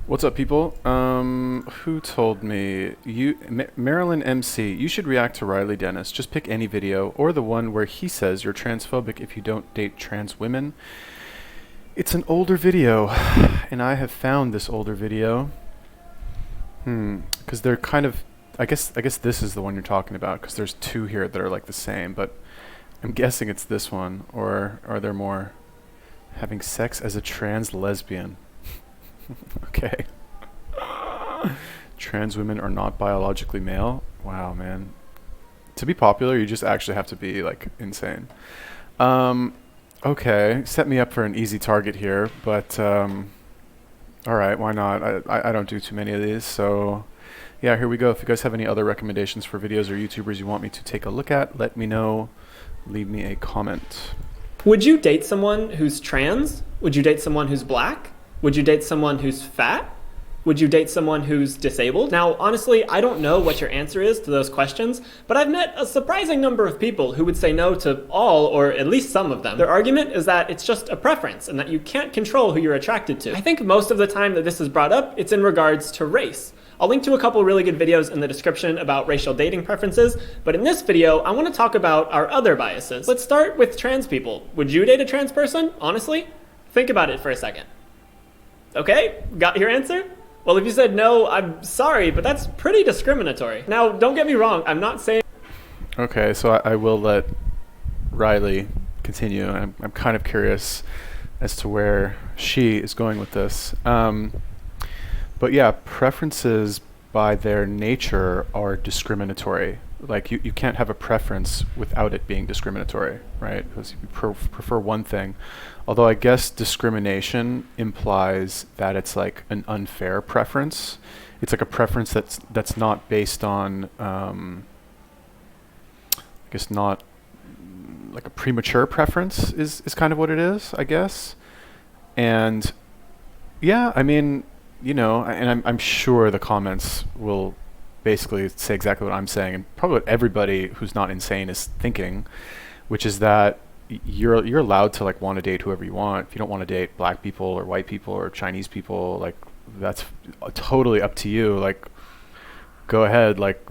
What's up, people? Who told me Marilyn MC? You should react to Riley Dennis. Just pick any video or the one where he says you're transphobic if you don't date trans women. It's an older video, and I have found this older video. Because they're kind of. I guess this is the one you're talking about because there's two here that are like the same, but I'm guessing it's this one. Or are there more? Having sex as a trans lesbian. Okay. Trans women are not biologically male. Wow, man. To be popular, you just actually have to be like insane. Okay, set me up for an easy target here, but all right, why not? I don't do too many of these, so yeah, here we go. If you guys have any other recommendations for videos or YouTubers you want me to take a look at, let me know. Leave me a comment. Would you date someone who's trans? Would you date someone who's black? Would you date someone who's fat? Would you date someone who's disabled? Now, honestly, I don't know what your answer is to those questions, but I've met a surprising number of people who would say no to all or at least some of them. Their argument is that it's just a preference and that you can't control who you're attracted to. I think most of the time that this is brought up, it's in regards to race. I'll link to a couple really good videos in the description about racial dating preferences, but in this video, I want to talk about our other biases. Let's start with trans people. Would you date a trans person? Honestly? Think about it for a second. Okay, got your answer? Well, if you said no, I'm sorry, but that's pretty discriminatory. Now, don't get me wrong, I'm not saying... Okay, so I will let Riley continue. I'm kind of curious as to where she is going with this. But yeah, preferences by their nature are discriminatory. Like you can't have a preference without it being discriminatory, right? Because you prefer one thing. Although I guess discrimination implies that it's like an unfair preference. It's like a preference that's not based on, I guess not like a premature preference is kind of what it is, I guess. And yeah, I mean, you know, and I'm sure the comments will basically say exactly what I'm saying, and probably what everybody who's not insane is thinking, which is that you're allowed to like want to date whoever you want. If you don't want to date black people or white people or Chinese people, like that's totally up to you. Like go ahead, like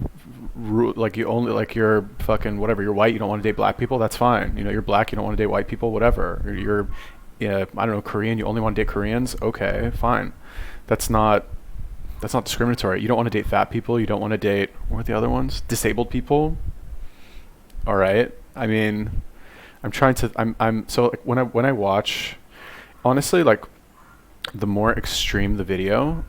like you only like you're fucking whatever. You're white, you don't want to date black people. That's fine. You know, you're black, you don't want to date white people. Whatever. You're yeah, I don't know, Korean. You only want to date Koreans. Okay, fine. That's not discriminatory. You don't want to date fat people. You don't want to date, what are the other ones? Disabled people. All right. I mean, so like when I watch, honestly, like the more extreme the video,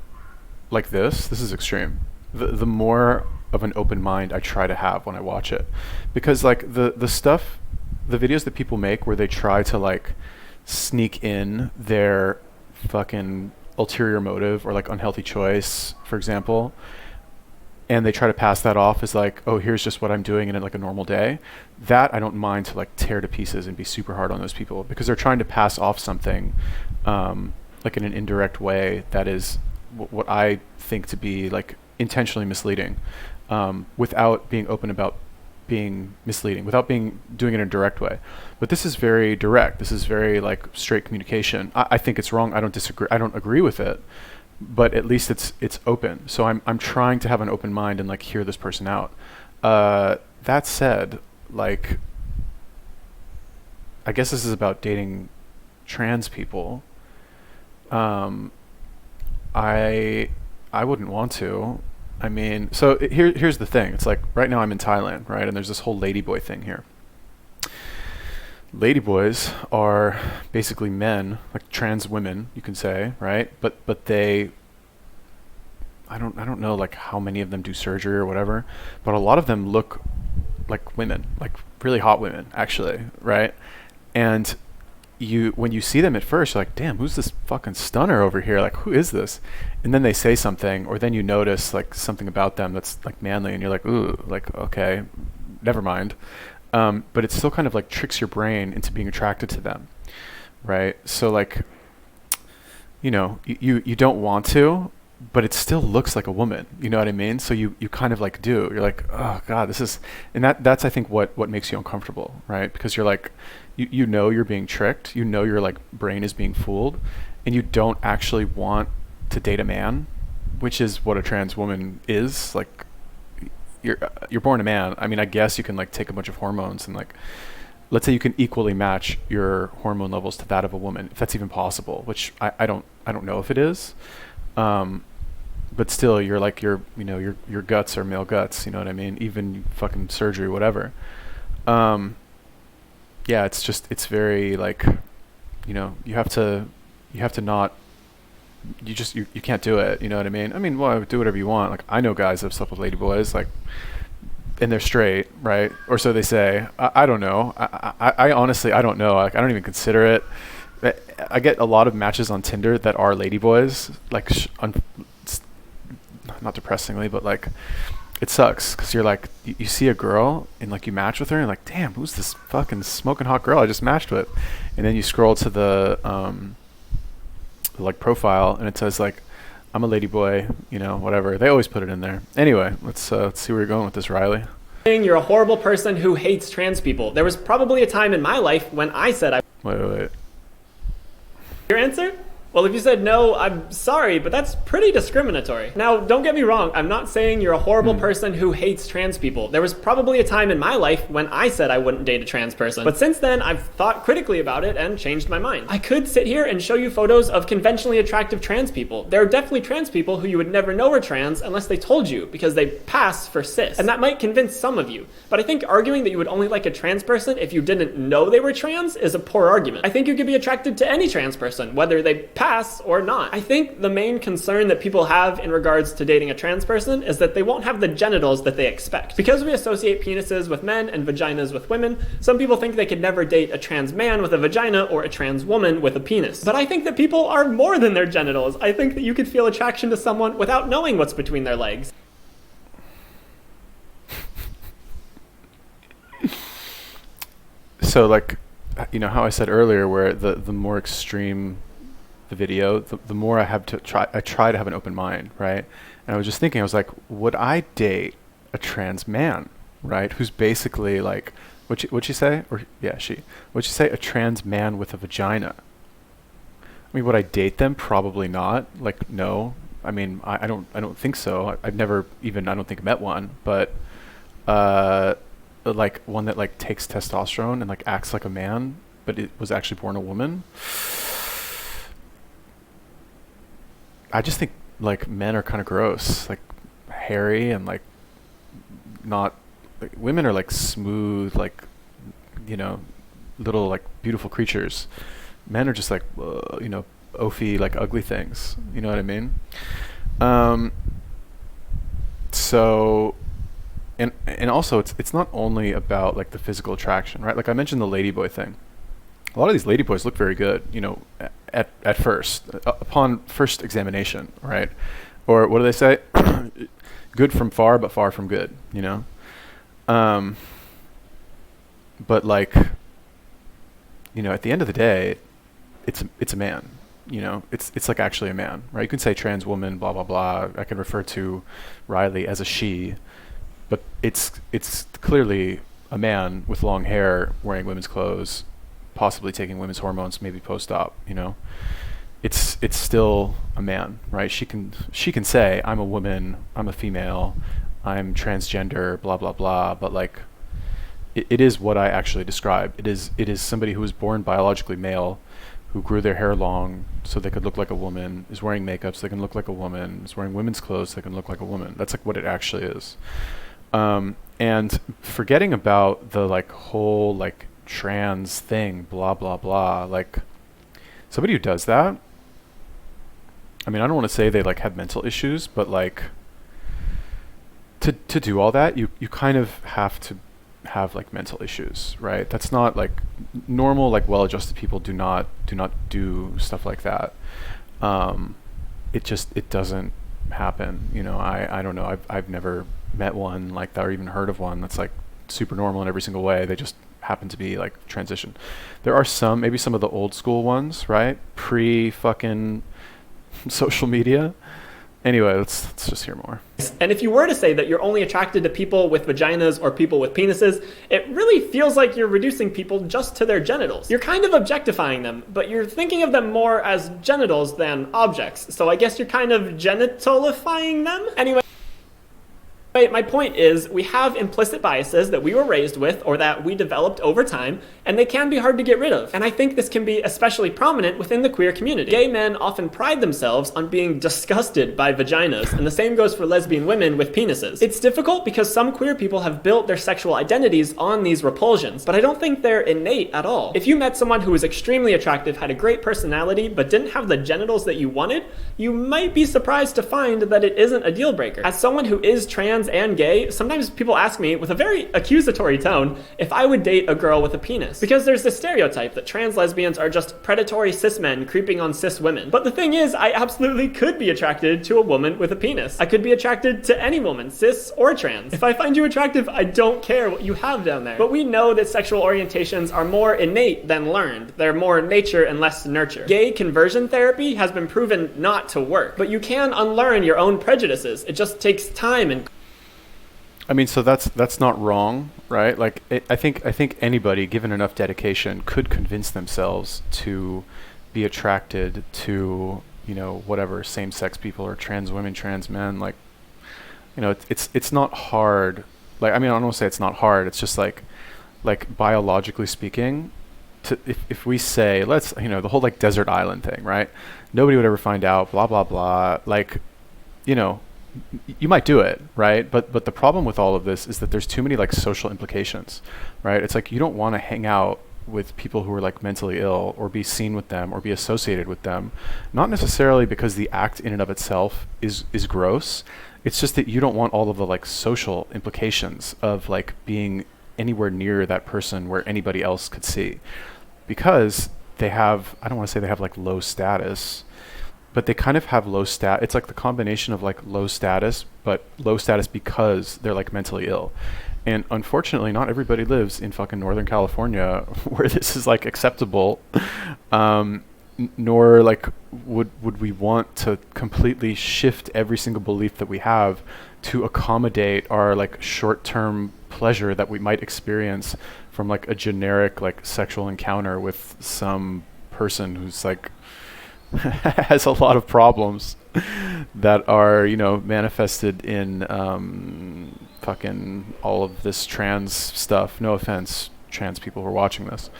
like this is extreme. The more of an open mind I try to have when I watch it, because like the videos that people make where they try to like sneak in their fucking ulterior motive or like unhealthy choice, for example, and they try to pass that off as like, oh, here's just what I'm doing in like a normal day, that I don't mind to like tear to pieces and be super hard on those people, because they're trying to pass off something like in an indirect way that is what I think to be like intentionally misleading, without being open about being misleading, without doing it in a direct way. But this is very direct. This is very like straight communication. I think it's wrong. I don't disagree. I don't agree with it, but at least it's open. So I'm trying to have an open mind and like hear this person out. That said, like, I guess this is about dating trans people. I wouldn't want to. I mean, so here's the thing. It's like right now I'm in Thailand, right? And there's this whole ladyboy thing here. Ladyboys are basically men, like trans women, you can say, right? But they, I don't know like how many of them do surgery or whatever, but a lot of them look like women, like really hot women, actually, right? And when you see them at first, you're like, damn, who's this fucking stunner over here? Like, who is this? And then they say something, or then you notice like something about them that's like manly, and you're like, ooh, like, okay, never mind. But it still kind of like tricks your brain into being attracted to them, right? So like, you know, you don't want to, but it still looks like a woman, you know what I mean? So you kind of like do, you're like, oh God, this is, and that's I think what makes you uncomfortable, right? Because you're like, you know you're being tricked, you know your like brain is being fooled, and you don't actually want to date a man, which is what a trans woman is. Like, you're born a man. I mean, I guess you can like take a bunch of hormones and like, let's say you can equally match your hormone levels to that of a woman, if that's even possible, which I don't know if it is. But still, you're like, your guts are male guts, you know what I mean? Even fucking surgery, whatever. Yeah, it's very like, you have to not, you can't do it, you know what I mean? I mean, well, do whatever you want. Like, I know guys that have slept with ladyboys, like, and they're straight, right? Or so they say. I don't know. I honestly, I don't know. Like, I don't even consider it. I get a lot of matches on Tinder that are ladyboys, like, not depressingly, but like, it sucks because you're like, you see a girl and like you match with her and like, damn, who's this fucking smoking hot girl I just matched with? And then you scroll to the like profile and it says like, I'm a ladyboy, whatever. They always put it in there. Anyway, let's see where you're going with this, Riley. You're a horrible person who hates trans people. There was probably a time in my life when I said I... Wait. Your answer? Well, if you said no, I'm sorry, but that's pretty discriminatory. Now, don't get me wrong. I'm not saying you're a horrible person who hates trans people. There was probably a time in my life when I said I wouldn't date a trans person. But since then, I've thought critically about it and changed my mind. I could sit here and show you photos of conventionally attractive trans people. There are definitely trans people who you would never know are trans unless they told you, because they pass for cis. And that might convince some of you. But I think arguing that you would only like a trans person if you didn't know they were trans is a poor argument. I think you could be attracted to any trans person, whether they pass or not. I think the main concern that people have in regards to dating a trans person is that they won't have the genitals that they expect. Because we associate penises with men and vaginas with women, some people think they could never date a trans man with a vagina or a trans woman with a penis. But I think that people are more than their genitals. I think that you could feel attraction to someone without knowing what's between their legs. So like, how I said earlier, where the more extreme the video, the more I try to have an open mind, right? And I was just thinking, I was like, would I date a trans man, right? Who's basically like, what'd she say? What'd she say? A trans man with a vagina. I mean, would I date them? Probably not. Like, no. I mean, I don't think so. I've never even, I don't think, met one, but like one that like takes testosterone and like acts like a man, but it was actually born a woman. I just think like men are kind of gross, like hairy and like not, like, women are like smooth, like, little like beautiful creatures. Men are just like, oafy, like ugly things. You know what I mean? So, and also it's not only about like the physical attraction, right? Like I mentioned the ladyboy thing. A lot of these ladyboys look very good, at first, upon first examination, right? Or what do they say? Good from far, but far from good, But like, at the end of the day, it's a man, it's like actually a man, right? You can say trans woman, blah, blah, blah. I can refer to Riley as a she, but it's clearly a man with long hair wearing women's clothes, possibly taking women's hormones, maybe post-op, it's still a man, right? She can say, I'm a woman, I'm a female, I'm transgender, blah, blah, blah. But like, it is what I actually describe. It is somebody who was born biologically male, who grew their hair long so they could look like a woman, is wearing makeup so they can look like a woman, is wearing women's clothes so they can look like a woman. That's like what it actually is. And forgetting about the like whole like trans thing, blah, blah, blah. Like, somebody who does that, I mean, I don't want to say they like have mental issues, but like to do all that, you kind of have to have like mental issues, right? That's not like normal, like well-adjusted people do not do stuff like that. It doesn't happen. I don't know. I've never met one like that or even heard of one that's like super normal in every single way. They just happen to be like transition. There are maybe some of the old school ones, right? Pre fucking social media, Anyway, let's just hear more. And if you were to say that you're only attracted to people with vaginas or people with penises, it really feels like you're reducing people just to their genitals. You're kind of objectifying them, but you're thinking of them more as genitals than objects. So I guess you're kind of genitalifying them? Anyway, my point is we have implicit biases that we were raised with or that we developed over time, and they can be hard to get rid of. And I think this can be especially prominent within the queer community. Gay men often pride themselves on being disgusted by vaginas, and the same goes for lesbian women with penises. It's difficult because some queer people have built their sexual identities on these repulsions, but I don't think they're innate at all. If you met someone who was extremely attractive, had a great personality, but didn't have the genitals that you wanted, you might be surprised to find that it isn't a deal breaker. As someone who is trans and gay, sometimes people ask me with a very accusatory tone if I would date a girl with a penis. Because there's this stereotype that trans lesbians are just predatory cis men creeping on cis women. But the thing is, I absolutely could be attracted to a woman with a penis. I could be attracted to any woman, cis or trans. If I find you attractive, I don't care what you have down there. But we know that sexual orientations are more innate than learned. They're more nature and less nurture. Gay conversion therapy has been proven not to work, but you can unlearn your own prejudices. It just takes time and I mean, so that's not wrong, right? Like, I think anybody, given enough dedication, could convince themselves to be attracted to, you know, whatever, same-sex people or trans women, trans men. Like, you know, it's not hard. Like, I mean, I don't want to say it's not hard. It's just like biologically speaking, if we say, let's, you know, the whole like desert island thing, right? Nobody would ever find out, blah, blah, blah. Like, you know, you might do it, right? But the problem with all of this is that there's too many like social implications, right? It's like you don't want to hang out with people who are like mentally ill or be seen with them or be associated with them, not necessarily because the act in and of itself is gross. It's just that you don't want all of the like social implications of like being anywhere near that person where anybody else could see, because they have, I don't want to say they have like low status, but they kind of have low stat. It's like the combination of like low status, but low status because they're like mentally ill. And unfortunately, not everybody lives in fucking Northern California where this is like acceptable. Nor like would we want to completely shift every single belief that we have to accommodate our like short-term pleasure that we might experience from like a generic like sexual encounter with some person who's like has a lot of problems that are, you know, manifested in fucking all of this trans stuff. No offense, trans people who are watching this.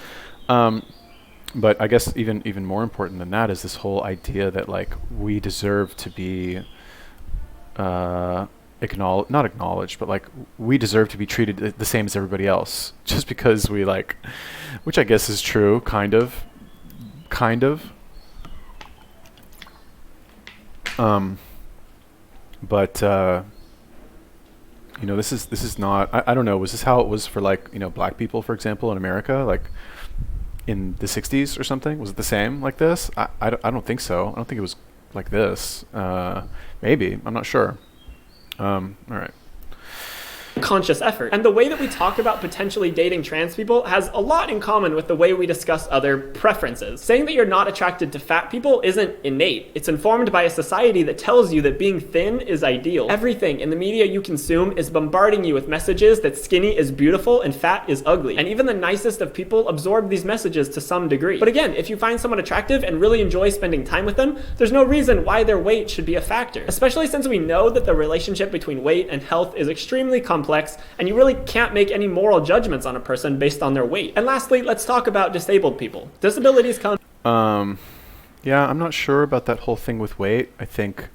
But I guess even more important than that is this whole idea that like we deserve to be not acknowledged, but like we deserve to be treated the same as everybody else just because we like, which I guess is true, kind of. But you know, this is not, I don't know, was this how it was for like, you know, black people, for example, in America, like in the 60s or something? Was it the same like this? I don't think so. I don't think it was like this. Maybe, I'm not sure. All right. conscious effort. And the way that we talk about potentially dating trans people has a lot in common with the way we discuss other preferences. Saying that you're not attracted to fat people isn't innate. It's informed by a society that tells you that being thin is ideal. Everything in the media you consume is bombarding you with messages that skinny is beautiful and fat is ugly. And even the nicest of people absorb these messages to some degree. But again, if you find someone attractive and really enjoy spending time with them, there's no reason why their weight should be a factor. Especially since we know that the relationship between weight and health is extremely complex, and you really can't make any moral judgments on a person based on their weight. And lastly, let's talk about disabled people. Disabilities come... Yeah, I'm not sure about that whole thing with weight. I think,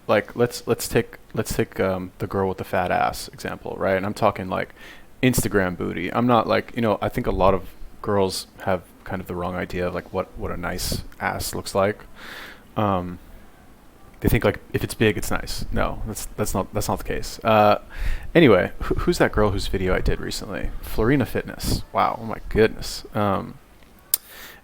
like, let's take the girl with the fat ass example, right? And I'm talking like Instagram booty. I'm not like, I think a lot of girls have kind of the wrong idea of like what a nice ass looks like. They think like if it's big, it's nice. No, that's not the case. Anyway, who's that girl whose video I did recently? Florina Fitness. Wow. Oh my goodness.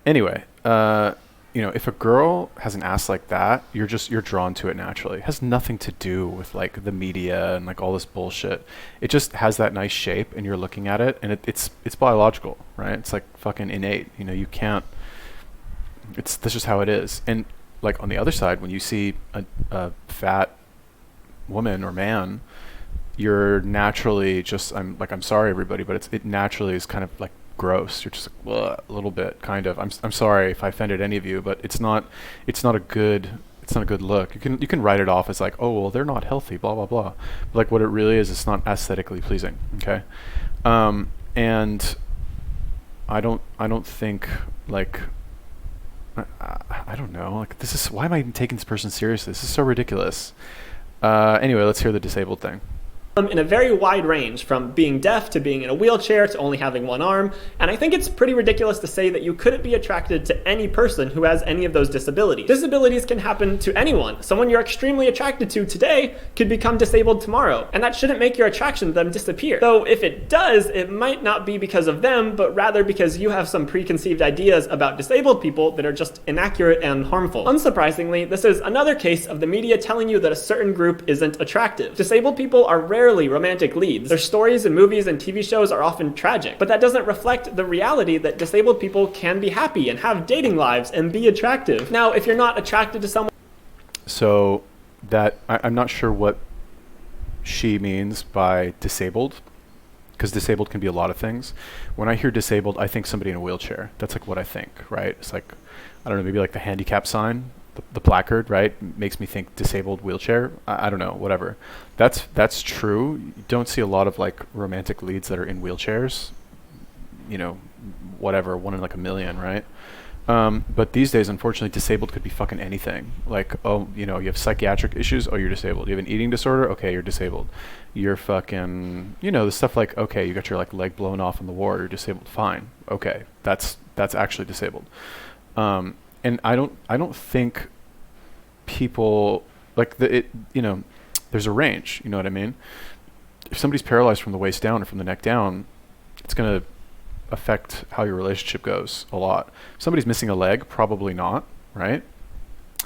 Anyway, if a girl has an ass like that, you're drawn to it naturally. It has nothing to do with like the media and like all this bullshit. It just has that nice shape, and you're looking at it, and it's biological, right? It's like fucking innate. You can't. That's just how it is. And like on the other side, when you see a fat woman or man, you're naturally just, I'm sorry everybody, but it naturally is kind of like gross. You're just like, "Ugh," a little bit, kind of. I'm sorry if I offended any of you, but it's not a good look. You can write it off as like, oh well, they're not healthy, blah blah blah. But like what it really is, it's not aesthetically pleasing. Okay, and I don't think like. I don't know. Like this is, why am I even taking this person seriously? This is so ridiculous. Anyway, let's hear the disabled thing. In a very wide range, from being deaf to being in a wheelchair to only having one arm. And I think it's pretty ridiculous to say that you couldn't be attracted to any person who has any of those disabilities. Disabilities can happen to anyone. Someone you're extremely attracted to today could become disabled tomorrow, and that shouldn't make your attraction to them disappear. Though if it does, it might not be because of them, but rather because you have some preconceived ideas about disabled people that are just inaccurate and harmful. Unsurprisingly, this is another case of the media telling you that a certain group isn't attractive. Disabled people are rarely romantic leads. Their stories in movies and TV shows are often tragic, but that doesn't reflect the reality that disabled people can be happy and have dating lives and be attractive. Now, if you're not attracted to someone... So that, I'm not sure what she means by disabled, because disabled can be a lot of things. When I hear disabled, I think somebody in a wheelchair. That's like what I think, right? It's like, I don't know, maybe like the handicap sign, the placard, right? Makes me think disabled wheelchair. I don't know, whatever. That's true. You don't see a lot of like romantic leads that are in wheelchairs, you know, whatever, one in like a million, right? But these days, unfortunately, disabled could be fucking anything. Like, oh, you know, you have psychiatric issues, oh, you're disabled. You have an eating disorder, okay, you're disabled. You're fucking, you know, the stuff like, okay, you got your like leg blown off in the war, you're disabled, fine. Okay, that's actually disabled. And I don't think people like you know, there's a range, you know what I mean? If somebody's paralyzed from the waist down or from the neck down, it's going to affect how your relationship goes a lot. If somebody's missing a leg, probably not, right?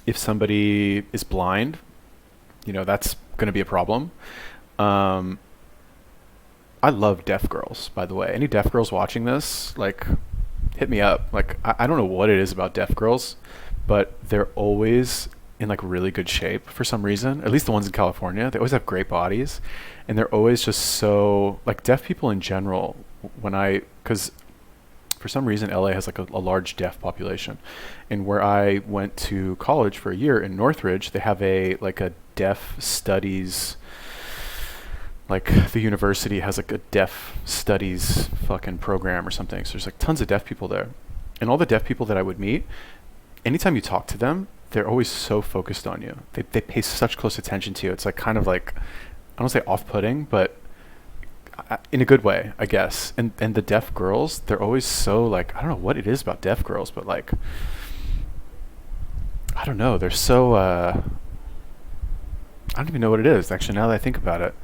If somebody is blind, you know, that's going to be a problem. I love deaf girls, by the way. Any deaf girls watching this, like, hit me up. Like, I don't know what it is about deaf girls, but they're always in like really good shape for some reason. At least the ones in California, they always have great bodies, and they're always just so, like, deaf people in general. Because for some reason LA has like a large deaf population, and where I went to college for a year in Northridge, they have a deaf studies, like the university has like a deaf studies fucking program or something. So there's like tons of deaf people there, and all the deaf people that I would meet, anytime you talk to them, they're always so focused on you. They pay such close attention to you. It's like kind of like, I don't say off-putting, but in a good way, I guess. And the deaf girls, they're always so like, I don't know what it is about deaf girls, but like, I don't know. They're so, I don't even know what it is, actually, now that I think about it.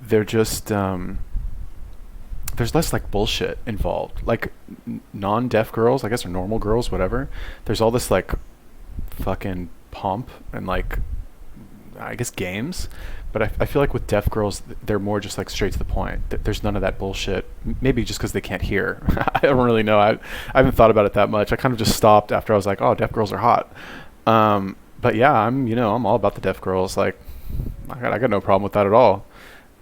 They're just, there's less like bullshit involved. Like non-deaf girls, I guess, or normal girls, whatever. There's all this like fucking pomp and like, I guess, games. But I feel like with deaf girls, they're more just like straight to the point. There's none of that bullshit. Maybe just because they can't hear. I don't really know. I haven't thought about it that much. I kind of just stopped after I was like, oh, deaf girls are hot. But yeah, I'm all about the deaf girls. Like, I got no problem with that at all.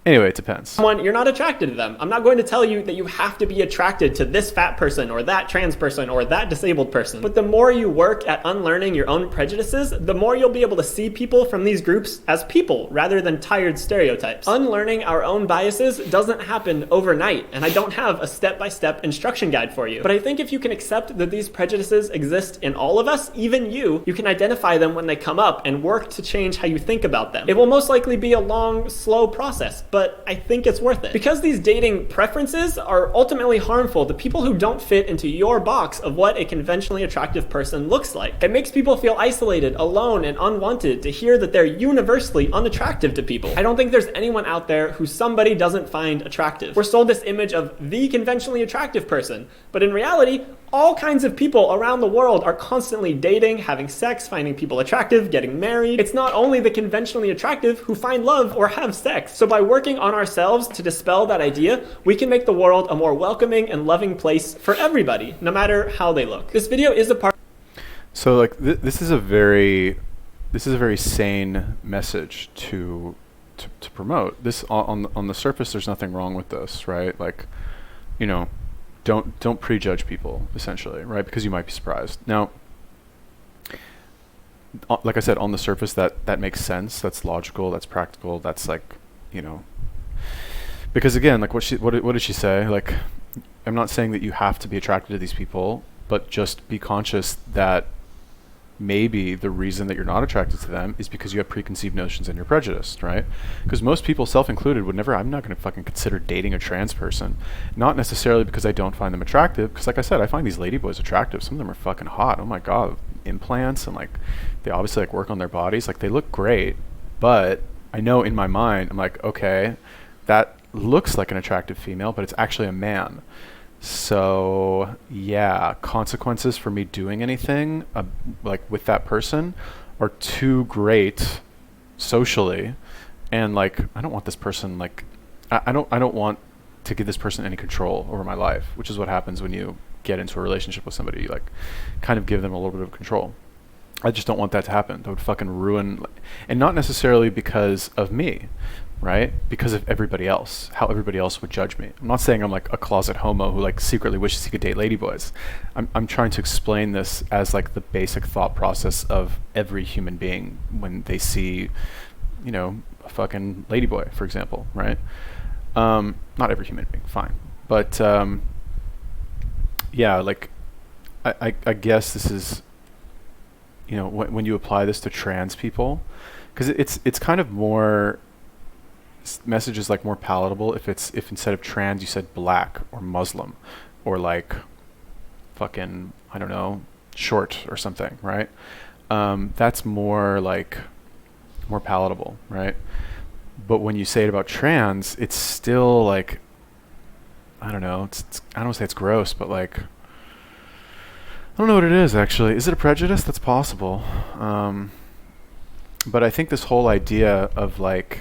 Anyway, it depends. Someone, you're not attracted to them. I'm not going to tell you that you have to be attracted to this fat person or that trans person or that disabled person. But the more you work at unlearning your own prejudices, the more you'll be able to see people from these groups as people rather than tired stereotypes. Unlearning our own biases doesn't happen overnight, and I don't have a step-by-step instruction guide for you. But I think if you can accept that these prejudices exist in all of us, even you can identify them when they come up and work to change how you think about them. It will most likely be a long, slow process, but I think it's worth it. Because these dating preferences are ultimately harmful to people who don't fit into your box of what a conventionally attractive person looks like. It makes people feel isolated, alone, and unwanted to hear that they're universally unattractive to people. I don't think there's anyone out there who somebody doesn't find attractive. We're sold this image of the conventionally attractive person, but in reality, all kinds of people around the world are constantly dating, having sex, finding people attractive, getting married. It's not only the conventionally attractive who find love or have sex. So by working on ourselves to dispel that idea, we can make the world a more welcoming and loving place for everybody, no matter how they look. This video is a part... So like this is a very sane message to promote. This on the surface, there's nothing wrong with this, right? Like, you know, don't prejudge people essentially, right? Because you might be surprised. Now, like I said, on the surface, that makes sense. That's logical. That's practical. That's like, you know, because again, like what did she say? Like, I'm not saying that you have to be attracted to these people, but just be conscious that maybe the reason that you're not attracted to them is because you have preconceived notions and you're prejudiced, right? Because most people, self-included, would never, I'm not going to fucking consider dating a trans person. Not necessarily because I don't find them attractive, because like I said, I find these ladyboys attractive. Some of them are fucking hot. Oh my God. Implants, and like, they obviously like work on their bodies. Like, they look great, but I know in my mind, I'm like, okay, that looks like an attractive female, but it's actually a man. So yeah, consequences for me doing anything like with that person are too great socially, and like I don't want this person like I don't want to give this person any control over my life, which is what happens when you get into a relationship with somebody. You like kind of give them a little bit of control. I just don't want that to happen. That would fucking ruin, and not necessarily because of me, right? Because of everybody else, how everybody else would judge me. I'm not saying I'm like a closet homo who like secretly wishes he could date ladyboys. I'm trying to explain this as like the basic thought process of every human being when they see, you know, a fucking ladyboy, for example, right? Not every human being, fine. But yeah, like I guess this is, you know, when you apply this to trans people, because it's kind of more, message is like more palatable if instead of trans you said black or Muslim or like fucking, I don't know, short or something, right? That's more like more palatable, right? But when you say it about trans, it's still like, I don't know, I don't want to say it's gross, but like, I don't know what it is actually. Is it a prejudice? That's possible. But I think this whole idea of like,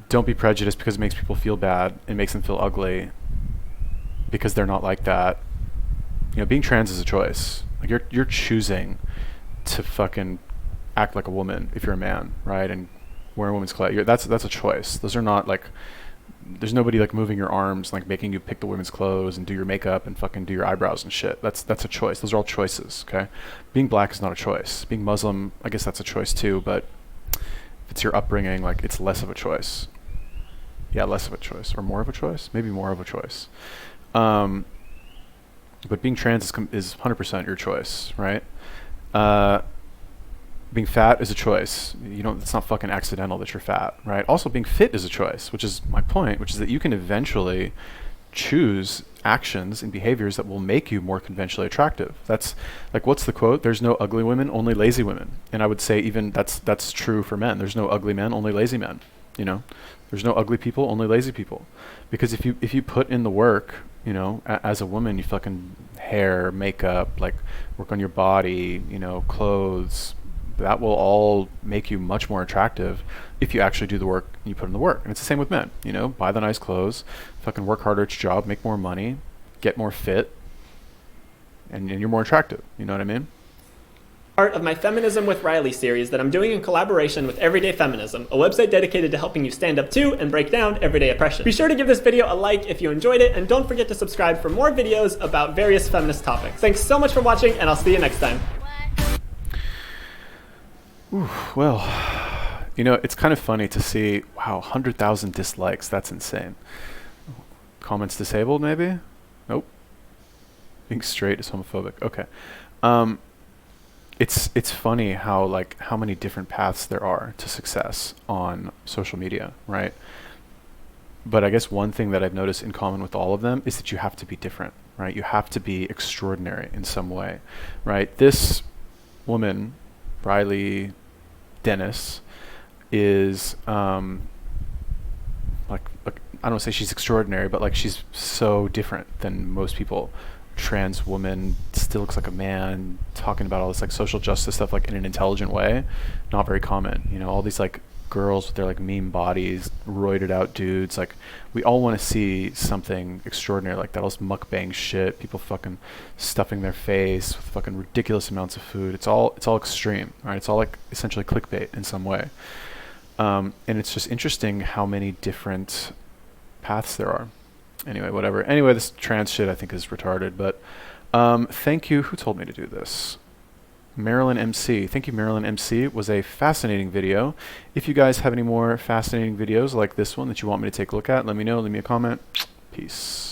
don't be prejudiced because it makes people feel bad. It makes them feel ugly because they're not like that. You know, being trans is a choice. Like you're choosing to fucking act like a woman if you're a man, right? And wear a woman's clothes. That's a choice. Those are not like, there's nobody like moving your arms, like making you pick the women's clothes and do your makeup and fucking do your eyebrows and shit. That's a choice. Those are all choices, okay? Being black is not a choice. Being Muslim, I guess that's a choice too, but if it's your upbringing, like it's less of a choice. Yeah, less of a choice, or more of a choice? Maybe more of a choice. But being trans is 100% your choice, right? Being fat is a choice. You don't. It's not fucking accidental that you're fat, right? Also, being fit is a choice, which is my point, which is that you can eventually choose actions and behaviors that will make you more conventionally attractive. That's like, what's the quote? There's no ugly women, only lazy women. And I would say even that's true for men. There's no ugly men, only lazy men. You know, there's no ugly people, only lazy people. Because if you put in the work, you know, as a woman, you fucking hair, makeup, like work on your body, you know, clothes, that will all make you much more attractive if you actually do the work and you put in the work. And it's the same with men, you know, buy the nice clothes, fucking work harder at your job, make more money, get more fit, and you're more attractive. You know what I mean? Part of my Feminism with Riley series that I'm doing in collaboration with Everyday Feminism, a website dedicated to helping you stand up to and break down everyday oppression. Be sure to give this video a like if you enjoyed it, and don't forget to subscribe for more videos about various feminist topics. Thanks so much for watching, and I'll see you next time. Ooh, well, you know, it's kind of funny to see, wow, 100,000 dislikes. That's insane. Comments disabled, maybe? Nope. Being straight is homophobic. Okay. It's funny how many different paths there are to success on social media, right? But I guess one thing that I've noticed in common with all of them is that you have to be different, right? You have to be extraordinary in some way, right? This woman, Riley Dennis, is like I don't want to say she's extraordinary, but like she's so different than most people. Trans woman, still looks like a man, talking about all this like social justice stuff like in an intelligent way, not very common. You know, all these like girls with their like meme bodies, roided out dudes. Like, we all want to see something extraordinary like that. All this mukbang shit, people fucking stuffing their face with fucking ridiculous amounts of food. It's all extreme, right? It's all like essentially clickbait in some way. And it's just interesting how many different paths there are. Anyway, whatever. Anyway, this trans shit I think is retarded, but thank you. Who told me to do this? Marilyn MC. Thank you, Marilyn MC. It was a fascinating video. If you guys have any more fascinating videos like this one that you want me to take a look at, let me know. Leave me a comment. Peace.